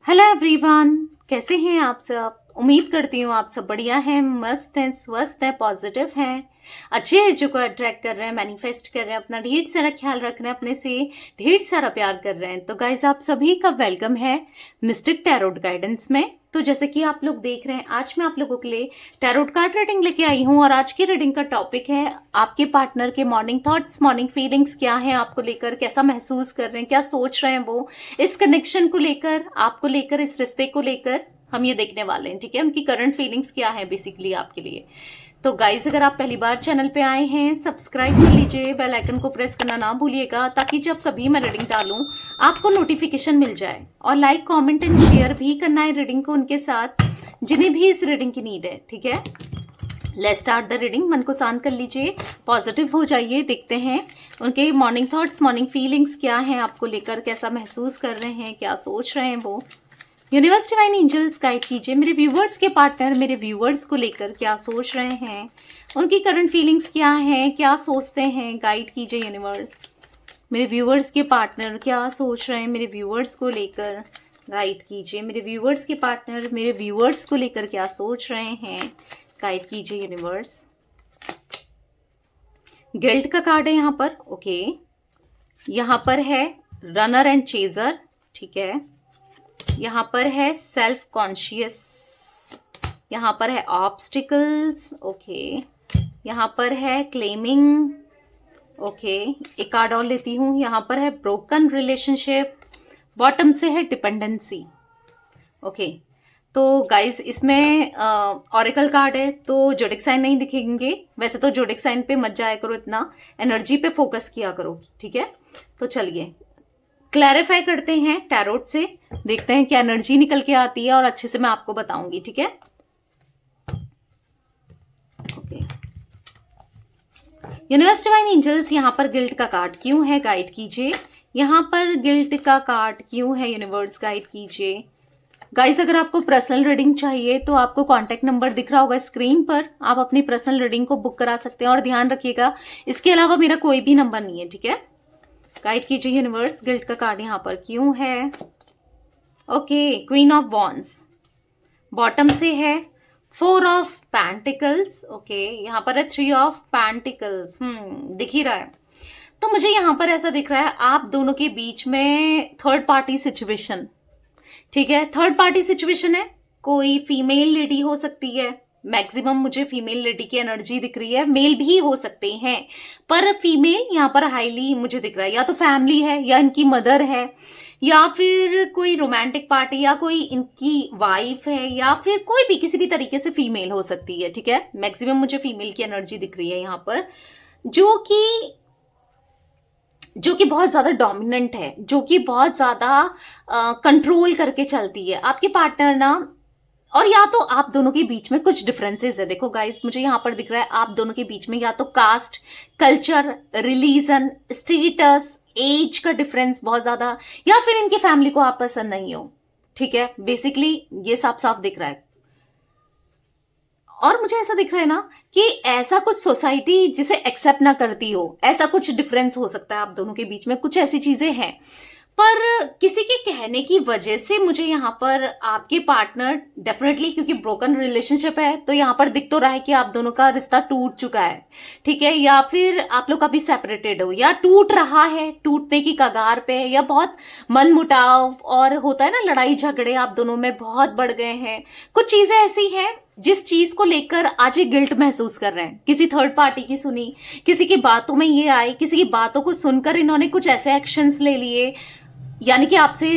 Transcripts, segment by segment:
Hello everyone, कैसे हैं आप सब। उम्मीद करती हूँ आप सब बढ़िया हैं, मस्त हैं, स्वस्थ हैं, पॉजिटिव हैं, अच्छे एनर्जी को अट्रैक्ट कर रहे हैं, मैनिफेस्ट कर रहे हैं, अपना ढेर सारा ख्याल रख रहे हैं, अपने से ढेर सारा प्यार कर रहे हैं। तो गाइज आप सभी का वेलकम है मिस्टिक टैरोट गाइडेंस में। तो जैसे कि आप लोग देख रहे हैं, आज मैं आप लोगों के लिए टैरोट कार्ड रीडिंग लेके आई हूँ और आज की रीडिंग का टॉपिक है आपके पार्टनर के मॉर्निंग थॉट्स, मॉर्निंग फीलिंग्स क्या है आपको लेकर, कैसा महसूस कर रहे हैं, क्या सोच रहे हैं वो इस कनेक्शन को लेकर, आपको लेकर, इस रिश्ते को लेकर हम ये देखने वाले हैं। ठीक है, उनकी करंट फीलिंग्स क्या है बेसिकली आपके लिए। तो गाइज अगर आप पहली बार चैनल पे आए हैं, सब्सक्राइब कर लीजिए, बेल आइकन को प्रेस करना ना भूलिएगा ताकि जब कभी मैं रीडिंग डालूं आपको नोटिफिकेशन मिल जाए। और लाइक, कमेंट एंड शेयर भी करना है रीडिंग को उनके साथ जिन्हें भी इस रीडिंग की नीड है। ठीक है, लेट्स स्टार्ट द रीडिंग। मन को शांत कर लीजिए, पॉजिटिव हो जाइए। देखते हैं उनके मॉर्निंग थॉट्स, मॉर्निंग फीलिंग्स क्या हैं आपको लेकर, कैसा महसूस कर रहे हैं, क्या सोच रहे हैं वो। यूनिवर्स डिवाइन एंजल्स गाइड कीजिए मेरे व्यूवर्स के पार्टनर, मेरे व्यूवर्स को लेकर क्या सोच रहे हैं, उनकी करंट फीलिंग्स क्या हैं, क्या सोचते हैं। गाइड कीजिए यूनिवर्स, मेरे व्यूवर्स के पार्टनर क्या सोच रहे हैं, मेरे व्यूवर्स को लेकर गाइड कीजिए। मेरे व्यूवर्स के पार्टनर मेरे व्यूवर्स को लेकर क्या सोच रहे हैं, गाइड कीजिए यूनिवर्स। गिल्ट का कार्ड है यहाँ पर। ओके, यहाँ पर है रनर एंड चेजर। ठीक है, यहाँ पर है सेल्फ कॉन्शियस, यहाँ पर है ऑब्स्टिकल्स। ओके, यहाँ पर है क्लेमिंग। ओके, एक कार्ड और लेती हूँ। यहाँ पर है ब्रोकन रिलेशनशिप, बॉटम से है डिपेंडेंसी। ओके, तो गाइज इसमें ऑरेकल कार्ड है तो जोडिक साइन नहीं दिखेंगे। वैसे तो जोडिक साइन पे मत जाया करो, इतना एनर्जी पे फोकस किया करो। ठीक है, तो चलिए क्लैरिफाई करते हैं टैरोट से, देखते हैं क्या एनर्जी निकल के आती है और अच्छे से मैं आपको बताऊंगी। ठीक है, ओके। यूनिवर्स डिवाइन एंजल्स यहाँ पर गिल्ट का कार्ड क्यों है, गाइड कीजिए। यहाँ पर गिल्ट का कार्ड क्यों है, यूनिवर्स गाइड कीजिए। गाइस अगर आपको पर्सनल रीडिंग चाहिए तो आपको कॉन्टेक्ट नंबर दिख रहा होगा स्क्रीन पर, आप अपनी पर्सनल रीडिंग को बुक करा सकते हैं। और ध्यान रखिएगा इसके अलावा मेरा कोई भी नंबर नहीं है। ठीक है, गाइड कीजिए यूनिवर्स, गिल्ट का कार्ड यहाँ पर क्यों है। Okay, queen of wands, bottom से है 4 ऑफ पेंटिकल्स। ओके, यहाँ पर है 3 ऑफ पेंटिकल्स। दिख ही रहा है। तो मुझे यहाँ पर ऐसा दिख रहा है आप दोनों के बीच में थर्ड पार्टी सिचुएशन। ठीक है, थर्ड पार्टी सिचुएशन है, कोई फीमेल लेडी हो सकती है। मैक्सिमम मुझे फीमेल लेडी की एनर्जी दिख रही है, मेल भी हो सकते हैं पर फीमेल यहाँ पर हाईली मुझे दिख रहा है। या तो फैमिली है या इनकी मदर है या फिर कोई रोमांटिक पार्टी या कोई इनकी वाइफ है या फिर कोई भी किसी भी तरीके से फीमेल हो सकती है। ठीक है, मैक्सिमम मुझे फीमेल की एनर्जी दिख रही है यहाँ पर, जो कि बहुत ज्यादा डोमिनेंट है, जो कि बहुत ज्यादा कंट्रोल करके चलती है आपके पार्टनर ना। और या तो आप दोनों के बीच में कुछ डिफरेंसेस है। देखो गाइस, मुझे यहाँ पर दिख रहा है आप दोनों के बीच में या तो caste, culture, religion, status, age का डिफरेंस बहुत ज्यादा, या फिर इनकी फैमिली को आप पसंद नहीं हो। ठीक है, बेसिकली ये साफ साफ दिख रहा है। और मुझे ऐसा दिख रहा है ना कि ऐसा कुछ सोसाइटी जिसे एक्सेप्ट ना करती हो, ऐसा कुछ डिफरेंस हो सकता है आप दोनों के बीच में, कुछ ऐसी चीजें हैं। पर किसी के कहने की वजह से मुझे यहाँ पर आपके पार्टनर डेफिनेटली, क्योंकि ब्रोकन रिलेशनशिप है तो यहाँ पर दिख तो रहा है कि आप दोनों का रिश्ता टूट चुका है। ठीक है, या फिर आप लोग अभी सेपरेटेड हो या टूट रहा है, टूटने की कगार पे है, या बहुत मनमुटाव और होता है ना लड़ाई झगड़े आप दोनों में बहुत बढ़ गए हैं। कुछ चीजें ऐसी हैं जिस चीज को लेकर आज ये गिल्ट महसूस कर रहे हैं। किसी थर्ड पार्टी की सुनी, किसी की बातों में ये आए, किसी की बातों को सुनकर इन्होंने कुछ ऐसे एक्शंस ले लिए, यानी कि आपसे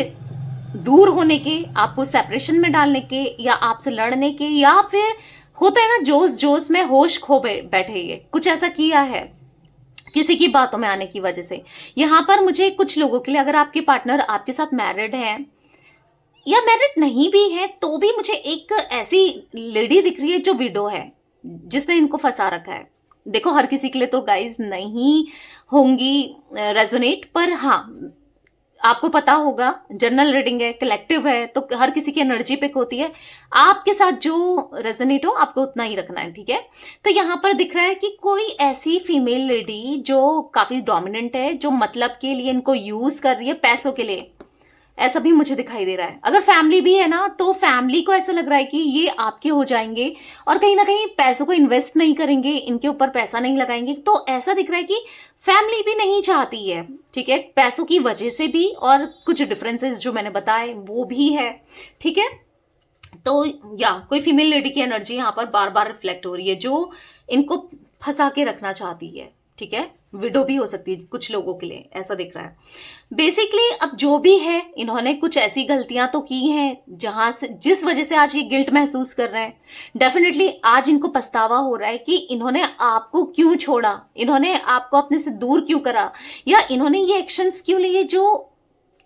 दूर होने के, आपको सेपरेशन में डालने के, या आपसे लड़ने के, या फिर होता है ना जोश जोश में होश खो बैठे, ये कुछ ऐसा किया है किसी की बातों में आने की वजह से। यहां पर मुझे कुछ लोगों के लिए, अगर आपके पार्टनर आपके साथ मैरिड है या मैरिड नहीं भी है तो भी मुझे एक ऐसी लेडी दिख रही है जो विडो है, जिसने इनको फंसा रखा है। देखो हर किसी के लिए तो गाइज नहीं होंगी रेजोनेट, पर हाँ आपको पता होगा जनरल रीडिंग है, कलेक्टिव है, तो हर किसी की एनर्जी पिक होती है। आपके साथ जो रेजोनेट हो आपको उतना ही रखना है। ठीक है, तो यहाँ पर दिख रहा है कि कोई ऐसी फीमेल लेडी जो काफी डोमिनेंट है, जो मतलब के लिए इनको यूज कर रही है, पैसों के लिए, ऐसा भी मुझे दिखाई दे रहा है। अगर फैमिली भी है ना, तो फैमिली को ऐसा लग रहा है कि ये आपके हो जाएंगे और कहीं ना कहीं पैसों को इन्वेस्ट नहीं करेंगे, इनके ऊपर पैसा नहीं लगाएंगे। तो ऐसा दिख रहा है कि फैमिली भी नहीं चाहती है, ठीक है, पैसों की वजह से भी, और कुछ डिफरेंसेस जो मैंने बताए वो भी है, ठीक है। तो या कोई फीमेल लेडी की एनर्जी यहाँ पर बार बार रिफ्लेक्ट हो रही है, जो इनको फंसा के रखना चाहती है, ठीक है। विडो भी हो सकती है कुछ लोगों के लिए, ऐसा दिख रहा है। बेसिकली अब जो भी है, इन्होंने कुछ ऐसी गलतियां तो की हैं जहां से, जिस वजह से आज ये गिल्ट महसूस कर रहे हैं। डेफिनेटली आज इनको पछतावा हो रहा है कि इन्होंने आपको क्यों छोड़ा, इन्होंने आपको अपने से दूर क्यों करा, या इन्होंने ये एक्शंस क्यों लिए जो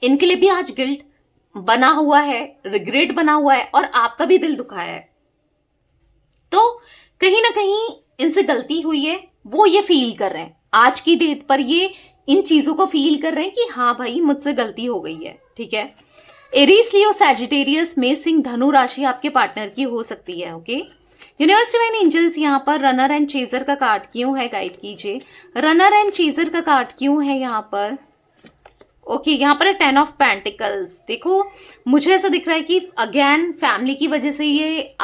इनके लिए भी आज गिल्ट बना हुआ है, रिग्रेट बना हुआ है, और आपका भी दिल दुखा है। तो कहीं ना कहीं इनसे गलती हुई है, वो ये फील कर रहे हैं आज की डेट पर, ये इन चीजों को फील कर रहे हैं कि हाँ भाई मुझसे गलती हो गई है, ठीक है। एरीज, लियो, सैजिटेरियस, मेष, सिंह, धनु राशि आपके पार्टनर की हो सकती है, ओके। यूनिवर्स डिवाइन एंजल्स यहाँ पर रनर एंड चेजर का कार्ड क्यों है, गाइड कीजिए। रनर एंड चेजर का कार्ड क्यों है यहाँ पर, ओके। यहाँ पर 10 ऑफ पेंटिकल्स। देखो मुझे ऐसा दिख रहा है कि अगेन फैमिली की वजह से ये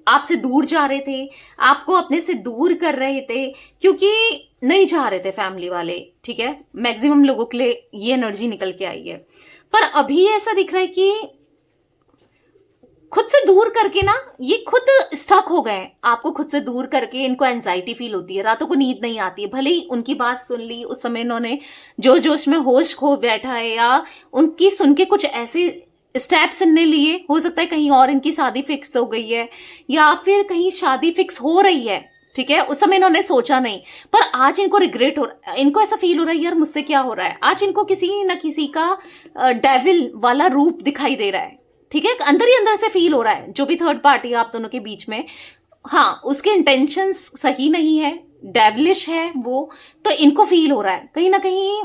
आपसे दूर जा रहे थे, आपको अपने से दूर कर रहे थे, क्योंकि नहीं चाह रहे थे फैमिली वाले, ठीक है। मैक्सिमम लोगों के लिए ये एनर्जी निकल के आई है। पर अभी ऐसा दिख रहा है कि खुद से दूर करके ना ये खुद स्टक हो गए। आपको खुद से दूर करके इनको एंजाइटी फील होती है, रातों को नींद नहीं आती है। भले ही उनकी बात सुन ली, उस समय इन्होंने जोश जोश में होश खो बैठा है, या उनकी सुन के कुछ ऐसे स्टेप्स इनने लिए, हो सकता है कहीं और इनकी शादी फिक्स हो गई है, या फिर कहीं शादी फिक्स हो रही है, ठीक है। उस समय इन्होंने सोचा नहीं, पर आज इनको रिग्रेट हो रहा है, इनको ऐसा फील हो रहा है यार मुझसे क्या हो रहा है। आज इनको किसी न किसी का डेविल वाला रूप दिखाई दे रहा है, ठीक है। अंदर ही अंदर से फील हो रहा है, जो भी थर्ड पार्टी है आप दोनों के बीच में, हाँ उसके इंटेंशंस सही नहीं है, डेविलिश है वो। तो इनको फील हो रहा है कहीं ना कहीं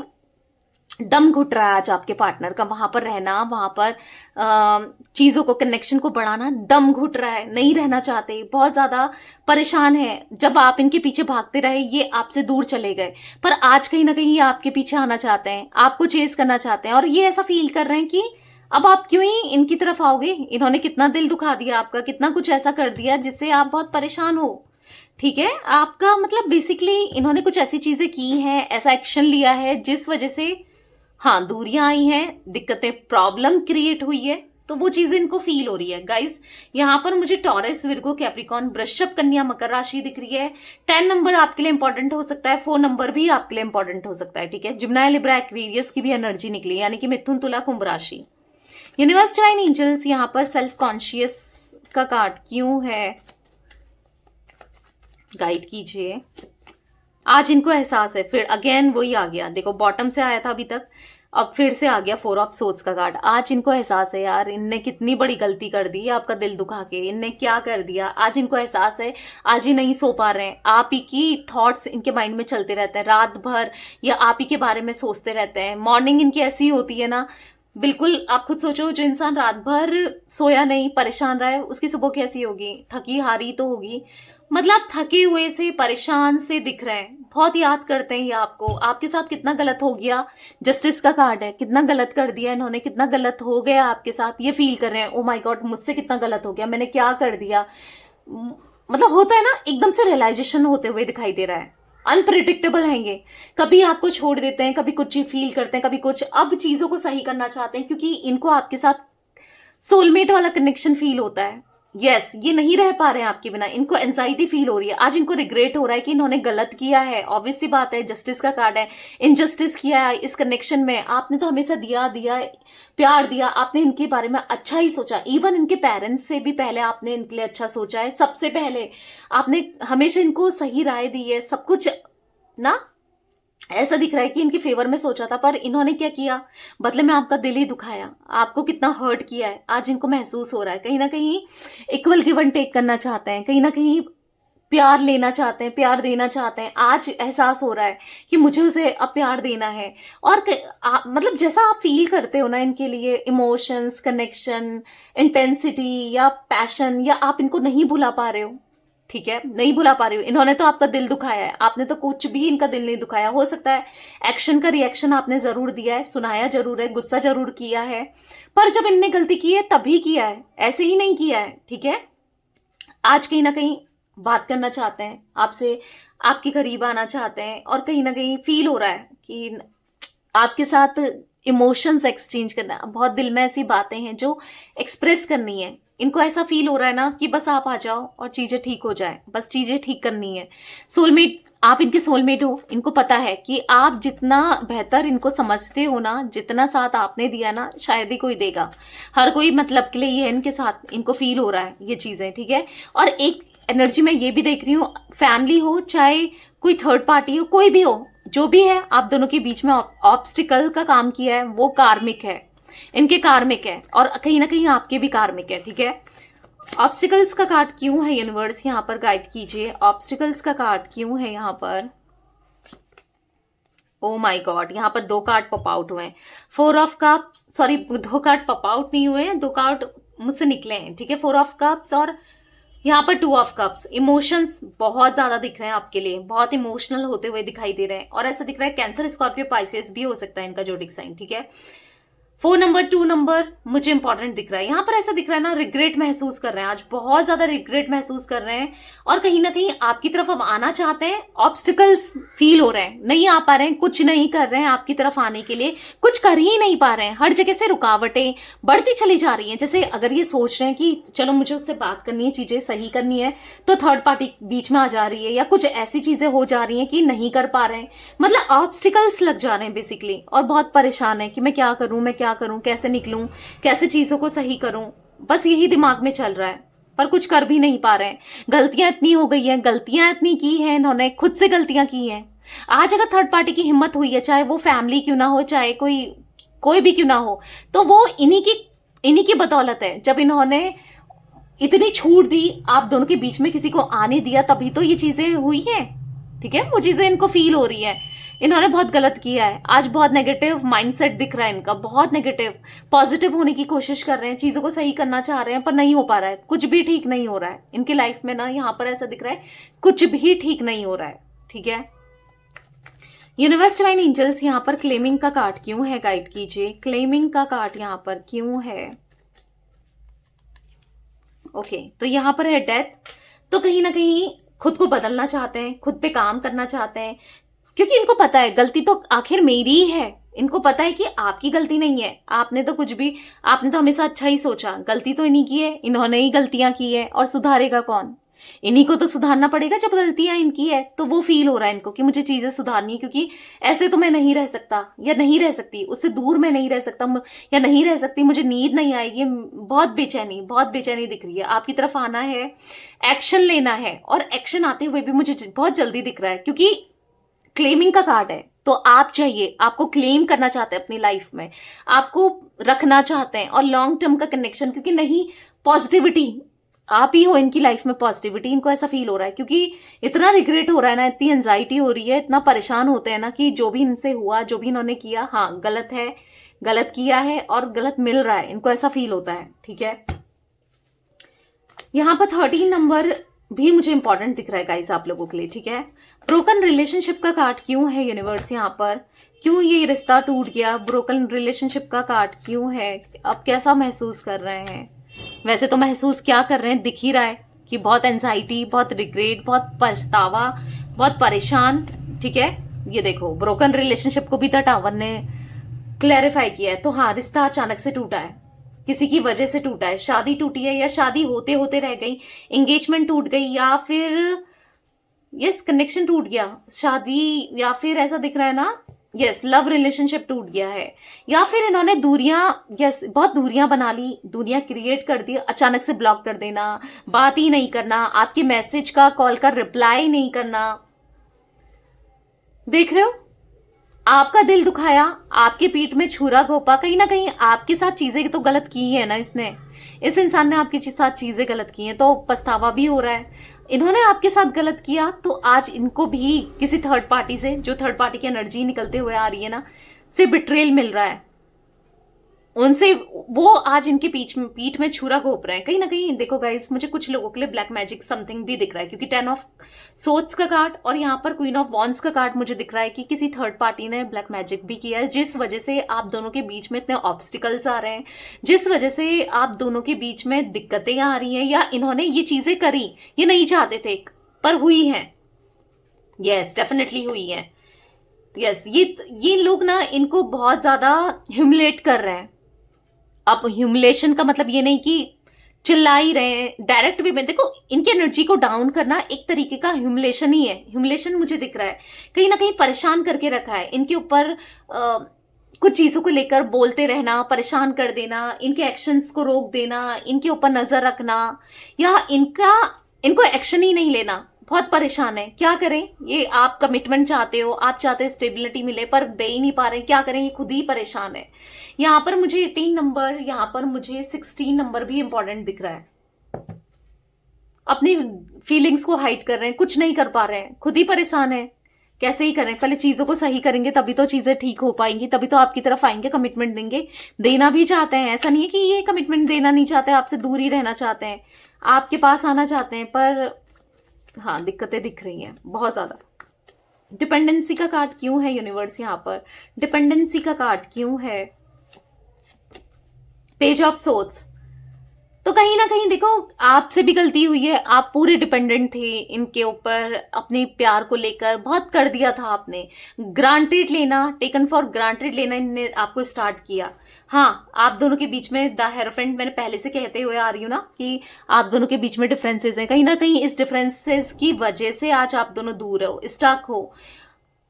दम घुट रहा है आज आपके पार्टनर का, वहां पर रहना, वहां पर चीजों को, कनेक्शन को बढ़ाना, दम घुट रहा है, नहीं रहना चाहते, बहुत ज्यादा परेशान है। जब आप इनके पीछे भागते रहे, ये आपसे दूर चले गए, पर आज कहीं ना कहीं ये आपके पीछे आना चाहते हैं, आपको चेस करना चाहते हैं, और ये ऐसा फील कर रहे हैं कि अब आप क्यों ही इनकी तरफ आओगे। इन्होंने कितना दिल दुखा दिया आपका, कितना कुछ ऐसा कर दिया जिससे आप बहुत परेशान हो, ठीक है। आपका मतलब बेसिकली इन्होंने कुछ ऐसी चीजें की हैं, ऐसा एक्शन लिया है जिस वजह से हाँ दूरियां आई हैं, दिक्कतें, प्रॉब्लम क्रिएट हुई है, तो वो चीजें इनको फील हो रही है। गाइस यहाँ पर मुझे टॉरस, विर्गो, कैप्रिकॉन, वृषभ, कन्या, मकर राशि दिख रही है। 10 नंबर आपके लिए इंपॉर्टेंट हो सकता है, 4 नंबर भी आपके लिए इंपॉर्टेंट हो सकता है, ठीक है। जिम्नाय, लिब्रा, एक्वेरियस की भी एनर्जी निकली, यानी कि मिथुन, तुला, कुंभ राशि। यूनिवर्स डिवाइन एंजल्स यहाँ पर सेल्फ कॉन्शियस का कार्ड क्यों है, गाइड कीजिए। आज इनको एहसास है, फिर अगेन वही आ गया, देखो बॉटम से आया था अभी तक, अब फिर से आ गया 4 ऑफ सोर्ड्स का कार्ड। आज इनको एहसास है यार इनने कितनी बड़ी गलती कर दी, आपका दिल दुखा के इनने क्या कर दिया। आज इनको एहसास है, आज ही नहीं सो पा रहे हैं, आप ही की थॉट्स इनके माइंड में चलते रहते हैं रात भर, या आप ही के बारे में सोचते रहते हैं। मॉर्निंग इनकी ऐसी होती है ना, बिल्कुल आप खुद सोचो, जो इंसान रात भर सोया नहीं, परेशान रहा है, उसकी सुबह कैसी होगी, थकी हारी तो होगी। मतलब थके हुए से, परेशान से दिख रहे हैं, बहुत याद करते हैं ये आपको, आपके साथ कितना गलत हो गया। जस्टिस का कार्ड है, कितना गलत कर दिया इन्होंने, कितना गलत हो गया आपके साथ, ये फील कर रहे हैं, ओ माय गॉड मुझसे कितना गलत हो गया, मैंने क्या कर दिया। मतलब होता है ना, एकदम से रियलाइजेशन होते हुए दिखाई दे रहा है। अनप्रिडिक्टेबल हैंगे, कभी आपको छोड़ देते हैं, कभी कुछ फील करते हैं, कभी कुछ। अब चीजों को सही करना चाहते हैं, क्योंकि इनको आपके साथ सोलमेट वाला कनेक्शन फील होता है। यस, ये नहीं रह पा रहे हैं आपके बिना, इनको एंजाइटी फील हो रही है। आज इनको रिग्रेट हो रहा है कि इन्होंने गलत किया है। ऑब्वियस सी बात है, जस्टिस का कार्ड है, इनजस्टिस किया है इस कनेक्शन में। आपने तो हमेशा दिया प्यार दिया, आपने इनके बारे में अच्छा ही सोचा, इवन इनके पेरेंट्स से भी पहले आपने इनके लिए अच्छा सोचा है। सबसे पहले आपने हमेशा इनको सही राय दी है, सब कुछ ना ऐसा दिख रहा है कि इनके फेवर में सोचा था, पर इन्होंने क्या किया, बदले में आपका दिल ही दुखाया, आपको कितना हर्ट किया है। आज इनको महसूस हो रहा है, कहीं ना कहीं इक्वल गिव एंड टेक करना चाहते हैं, कहीं ना कहीं प्यार लेना चाहते हैं, प्यार देना चाहते हैं। आज एहसास हो रहा है कि मुझे उसे अब प्यार देना है। और मतलब जैसा आप फील करते हो ना इनके लिए, इमोशंस, कनेक्शन, इंटेंसिटी या पैशन, या आप इनको नहीं भुला पा रहे हो, ठीक है, नहीं भुला पा रही हूँ। इन्होंने तो आपका दिल दुखाया है, आपने तो कुछ भी इनका दिल नहीं दुखाया। हो सकता है एक्शन का रिएक्शन आपने जरूर दिया है, सुनाया जरूर है, गुस्सा जरूर किया है, पर जब इनने गलती की है तभी किया है, ऐसे ही नहीं किया है। ठीक है, आज कहीं ना कहीं बात करना चाहते हैं आपसे, आपके करीब आना चाहते हैं, और कहीं ना कहीं फील हो रहा है कि आपके साथ इमोशंस एक्सचेंज करना है। बहुत दिल में ऐसी बातें हैं जो एक्सप्रेस करनी है। इनको ऐसा फील हो रहा है ना कि बस आप आ जाओ और चीजें ठीक हो जाए, बस चीजें ठीक करनी है। सोलमेट, आप इनके सोलमेट हो। इनको पता है कि आप जितना बेहतर इनको समझते हो ना, जितना साथ आपने दिया ना, शायद ही कोई देगा। हर कोई मतलब के लिए ये है इनके साथ, इनको फील हो रहा है ये चीजें। ठीक है, और एक एनर्जी में ये भी देख रही हूँ, फैमिली हो चाहे कोई थर्ड पार्टी हो, कोई भी हो, जो भी है, आप दोनों के बीच में ऑब्स्टिकल का काम किया है, वो कार्मिक है, इनके कार्मिक है, और कहीं ना कहीं आपके भी कार्मिक है। ठीक है, ऑब्स्टिकल्स का कार्ड क्यों है यूनिवर्स, यहाँ पर गाइड कीजिए। ऑब्स्टिकल्स का कार्ड क्यों है यहाँ पर? ओ माय गॉड, यहाँ पर 2 कार्ड पॉप आउट हुए हैं। 4 of cups, sorry 2 card pop out नहीं हुए हैं, 2 कार्ड मुझसे निकले हैं। ठीक है, 4 ऑफ कप्स और यहाँ पर 2 ऑफ कप्स। इमोशंस बहुत ज्यादा दिख रहे हैं आपके लिए, बहुत इमोशनल होते हुए दिखाई दे रहे हैं, और ऐसा दिख रहा है कैंसर, स्कॉर्पियो, पाइसेस भी हो सकता है इनका जोडिक साइन। ठीक है, 4 नंबर, 2 नंबर मुझे इंपॉर्टेंट दिख रहा है। यहाँ पर ऐसा दिख रहा है ना, रिग्रेट महसूस कर रहे हैं आज, बहुत ज्यादा रिग्रेट महसूस कर रहे हैं, और कहीं ना कहीं आपकी तरफ अब आना चाहते हैं। ऑब्स्टिकल्स फील हो रहे हैं, नहीं आ पा रहे हैं, कुछ नहीं कर रहे हैं आपकी तरफ आने के लिए, कुछ कर ही नहीं पा रहे हैं। हर जगह से रुकावटें बढ़ती चली जा रही हैं। जैसे अगर ये सोच रहे हैं कि चलो मुझे उससे बात करनी है, चीजें सही करनी है, तो थर्ड पार्टी बीच में आ जा रही है, या कुछ ऐसी चीजें हो जा रही हैं कि नहीं कर पा रहे हैं। मतलब ऑब्स्टिकल्स लग जा रहे हैं बेसिकली, और बहुत परेशान है कि मैं क्या करूं, मैं क्या करूं, कैसे निकलूं, कैसे चीजों को सही करूं, बस यही दिमाग में चल रहा है, पर कुछ कर भी नहीं पा रहे हैं। गलतियां इतनी हो गई हैं, गलतियां इतनी की हैं इन्होंने, खुद से गलतियां की हैं। आज अगर थर्ड पार्टी की हिम्मत हुई है, चाहे वो फैमिली क्यों ना हो, चाहे कोई भी क्यों ना हो, तो वो इन्हीं की बदौलत है। जब इन्होंने इतनी छूट दी, आप दोनों के बीच में किसी को आने दिया, तभी तो ये चीजें हुई हैं। ठीक है, वो चीजें इनको फील हो रही है, इन्होंने बहुत गलत किया है। आज बहुत नेगेटिव माइंडसेट दिख रहा है इनका, बहुत नेगेटिव। पॉजिटिव होने की कोशिश कर रहे हैं, चीजों को सही करना चाह रहे हैं, पर नहीं हो पा रहा है, कुछ भी ठीक नहीं हो रहा है इनकी लाइफ में ना। यहाँ पर ऐसा दिख रहा है कुछ भी ठीक नहीं हो रहा है। ठीक है, यूनिवर्स डिवाइन एंजल्स, यहाँ पर क्लेमिंग का कार्ड क्यों है, गाइड कीजिए। क्लेमिंग का कार्ड यहाँ पर क्यों है? ओके, तो यहाँ पर है डेथ। तो कहीं ना कहीं खुद को बदलना चाहते हैं, खुद पे काम करना चाहते हैं, क्योंकि इनको पता है गलती तो आखिर मेरी ही है। इनको पता है कि आपकी गलती नहीं है, आपने तो कुछ भी, आपने तो हमेशा अच्छा ही सोचा, गलती तो इन्हीं की है, इन्होंने ही गलतियां की है, और सुधारेगा कौन? इन्हीं को तो सुधारना पड़ेगा जब गलतियां इनकी है। तो वो फील हो रहा है इनको कि मुझे चीजें सुधारनी है, क्योंकि ऐसे तो मैं नहीं रह सकता, या नहीं रह सकती, उससे दूर मैं नहीं रह सकता, या नहीं रह सकती, मुझे नींद नहीं आएगी। बहुत बेचैनी दिख रही है। आपकी तरफ आना है, एक्शन लेना है, और एक्शन आते हुए भी मुझे बहुत जल्दी दिख रहा है, क्योंकि क्लेमिंग का कार्ड है। तो आप चाहिए, आपको क्लेम करना चाहते हैं अपनी लाइफ में, आपको रखना चाहते हैं, और लॉन्ग टर्म का कनेक्शन, क्योंकि नहीं, पॉजिटिविटी आप ही हो इनकी लाइफ में। पॉजिटिविटी इनको ऐसा फील हो रहा है, क्योंकि इतना रिग्रेट हो रहा है ना, इतनी एंजाइटी हो रही है, इतना परेशान होते हैं ना कि जो भी इनसे हुआ, जो भी इन्होंने किया, हाँ गलत है, गलत किया है, और गलत मिल रहा है, इनको ऐसा फील होता है। ठीक है, यहाँ पर 13 नंबर भी मुझे इंपॉर्टेंट दिख रहा है गाइस आप लोगों के लिए। ठीक है, ब्रोकन रिलेशनशिप का कार्ड क्यों है यूनिवर्स, यहाँ पर क्यों ये रिश्ता टूट गया? ब्रोकन रिलेशनशिप का कार्ड क्यों है? आप कैसा महसूस कर रहे हैं? वैसे तो महसूस क्या कर रहे हैं दिख ही रहा है कि बहुत एंजाइटी, बहुत रिग्रेट, बहुत पछतावा, बहुत परेशान। ठीक है, ये देखो, ब्रोकन रिलेशनशिप को भी द टावर ने क्लैरिफाई किया है। तो हाँ, रिश्ता अचानक से टूटा है, किसी की वजह से टूटा है, शादी टूटी है, या शादी होते होते रह गई, एंगेजमेंट टूट गई, या फिर यस कनेक्शन टूट गया, शादी, या फिर ऐसा दिख रहा है ना, यस लव रिलेशनशिप टूट गया है, या फिर इन्होंने दूरियां, यस बहुत दूरियां बना ली, दूरियां क्रिएट कर दी। अचानक से ब्लॉक कर देना, बात ही नहीं करना, आपके मैसेज का, कॉल का रिप्लाई नहीं करना। देख रहे हो, आपका दिल दुखाया, आपके पीठ में छुरा घोपा, कहीं ना कहीं आपके साथ चीजें तो गलत की है ना इसने, इस इंसान ने आपके साथ चीजें गलत की हैं, तो पछतावा भी हो रहा है। इन्होंने आपके साथ गलत किया, तो आज इनको भी किसी थर्ड पार्टी से, जो थर्ड पार्टी की एनर्जी निकलते हुए आ रही है ना, से बिट्रेल मिल रहा है। उनसे वो आज इनके पीठ में छुरा घोप रहे हैं। कहीं ना कहीं देखो गाइस, मुझे कुछ लोगों के लिए ब्लैक मैजिक समथिंग भी दिख रहा है, क्योंकि 10 ऑफ सोर्ड्स का कार्ड और यहाँ पर क्वीन ऑफ वॉन्ड्स का कार्ड मुझे दिख रहा है कि किसी थर्ड पार्टी ने ब्लैक मैजिक भी किया है, जिस वजह से आप दोनों के बीच में इतने ऑब्स्टिकल्स आ रहे हैं, जिस वजह से आप दोनों के बीच में दिक्कतें आ रही हैं, या इन्होंने ये चीजें करी, ये नहीं चाहते थे पर हुई हैं। यस, डेफिनेटली हुई है। यस, ये लोग ना इनको बहुत ज्यादा ह्यूमिलेट कर रहे हैं। अब ह्यूमिलेशन का मतलब ये नहीं कि चिल्ला ही रहे हैं डायरेक्ट वे में। देखो, इनकी एनर्जी को डाउन करना एक तरीके का ह्यूमिलेशन ही है। ह्यूमिलेशन मुझे दिख रहा है, कहीं ना कहीं परेशान करके रखा है इनके ऊपर। कुछ चीजों को लेकर बोलते रहना, परेशान कर देना, इनके एक्शंस को रोक देना, इनके ऊपर नजर रखना, या इनको एक्शन ही नहीं लेना। बहुत परेशान है, क्या करें। ये आप कमिटमेंट चाहते हो, आप चाहते हो स्टेबिलिटी मिले, पर दे ही नहीं पा रहे, क्या करें, ये खुद ही परेशान है। यहाँ पर मुझे 18 नंबर, यहाँ पर मुझे 16 नंबर भी इंपॉर्टेंट दिख रहा है। अपनी फीलिंग्स को हाइड कर रहे हैं, कुछ नहीं कर पा रहे हैं, खुद ही परेशान है। कैसे ही करें, पहले चीजों को सही करेंगे तभी तो चीजें ठीक हो पाएंगी, तभी तो आपकी तरफ आएंगे, कमिटमेंट देंगे। देना भी चाहते हैं, ऐसा नहीं है कि ये कमिटमेंट देना नहीं चाहते, आपसे दूर ही रहना चाहते हैं, आपके पास आना चाहते हैं, पर हाँ दिक्कतें दिख रही हैं बहुत ज्यादा। डिपेंडेंसी का कार्ड क्यों है यूनिवर्स यहाँ पर? डिपेंडेंसी का कार्ड क्यों है? Page of swords. तो कहीं ना कहीं देखो, आपसे भी गलती हुई है, आप पूरे डिपेंडेंट थे इनके ऊपर, अपने प्यार को लेकर बहुत कर दिया था आपने। ग्रांटेड लेना, टेकन फॉर ग्रांटेड लेना इनने आपको स्टार्ट किया। हाँ, आप दोनों के बीच में द हेरोफेंट मैंने पहले से कहते हुए आ रही हूँ ना कि आप दोनों के बीच में डिफरेंसेस हैं। कहीं ना कहीं इस डिफरेंसेस की वजह से आज आप दोनों दूर हो, स्टक हो।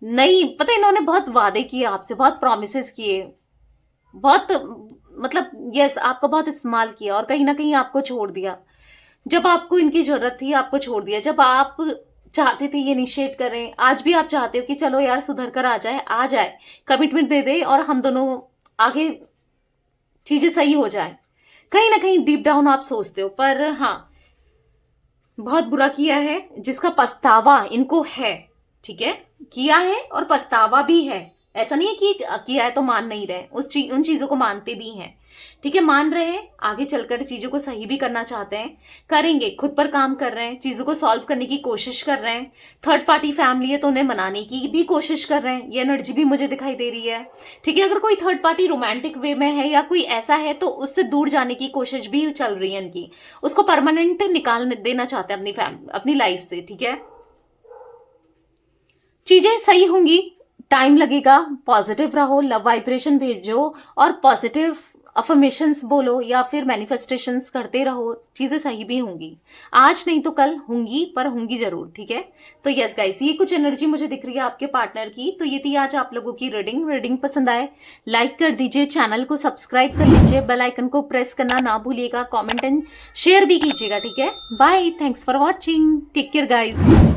नहीं पता, इन्होंने बहुत वादे किए आपसे, बहुत प्रॉमिसेस किए, बहुत मतलब यस, आपका बहुत इस्तेमाल किया और कहीं ना कहीं आपको छोड़ दिया। जब आपको इनकी जरूरत थी आपको छोड़ दिया। जब आप चाहते थे ये इनिशिएट करें, आज भी आप चाहते हो कि चलो यार सुधर कर आ जाए, कमिटमेंट दे दे और हम दोनों आगे चीजें सही हो जाए। कहीं ना कहीं डीप डाउन आप सोचते हो, पर हाँ बहुत बुरा किया है, जिसका पछतावा इनको है। ठीक है, किया है और पछतावा भी है। ऐसा नहीं है कि किया है तो मान नहीं रहे, उन चीजों को मानते भी हैं। ठीक है, मान रहे हैं, आगे चलकर चीजों को सही भी करना चाहते हैं, करेंगे, खुद पर काम कर रहे हैं, चीजों को सॉल्व करने की कोशिश कर रहे हैं। थर्ड पार्टी फैमिली है तो उन्हें मनाने की भी कोशिश कर रहे हैं, ये एनर्जी भी मुझे दिखाई दे रही है। ठीक है, अगर कोई थर्ड पार्टी रोमांटिक वे में है या कोई ऐसा है तो उससे दूर जाने की कोशिश भी चल रही है इनकी, उसको परमानेंट निकाल देना चाहते हैं अपनी लाइफ से। ठीक है, चीजें सही होंगी, टाइम लगेगा, पॉजिटिव रहो, लव वाइब्रेशन भेजो और पॉजिटिव अफर्मेशंस बोलो या फिर मैनिफेस्टेशंस करते रहो, चीजें सही भी होंगी। आज नहीं तो कल होंगी, पर होंगी जरूर। ठीक है, तो यस गाइस, ये कुछ एनर्जी मुझे दिख रही है आपके पार्टनर की। तो ये थी आज आप लोगों की रीडिंग पसंद आए लाइक कर दीजिए, चैनल को सब्सक्राइब कर लीजिए, बेल आइकन को प्रेस करना ना भूलिएगा, कॉमेंट एंड शेयर भी कीजिएगा। ठीक है, bye, thanks for watching, take care guys.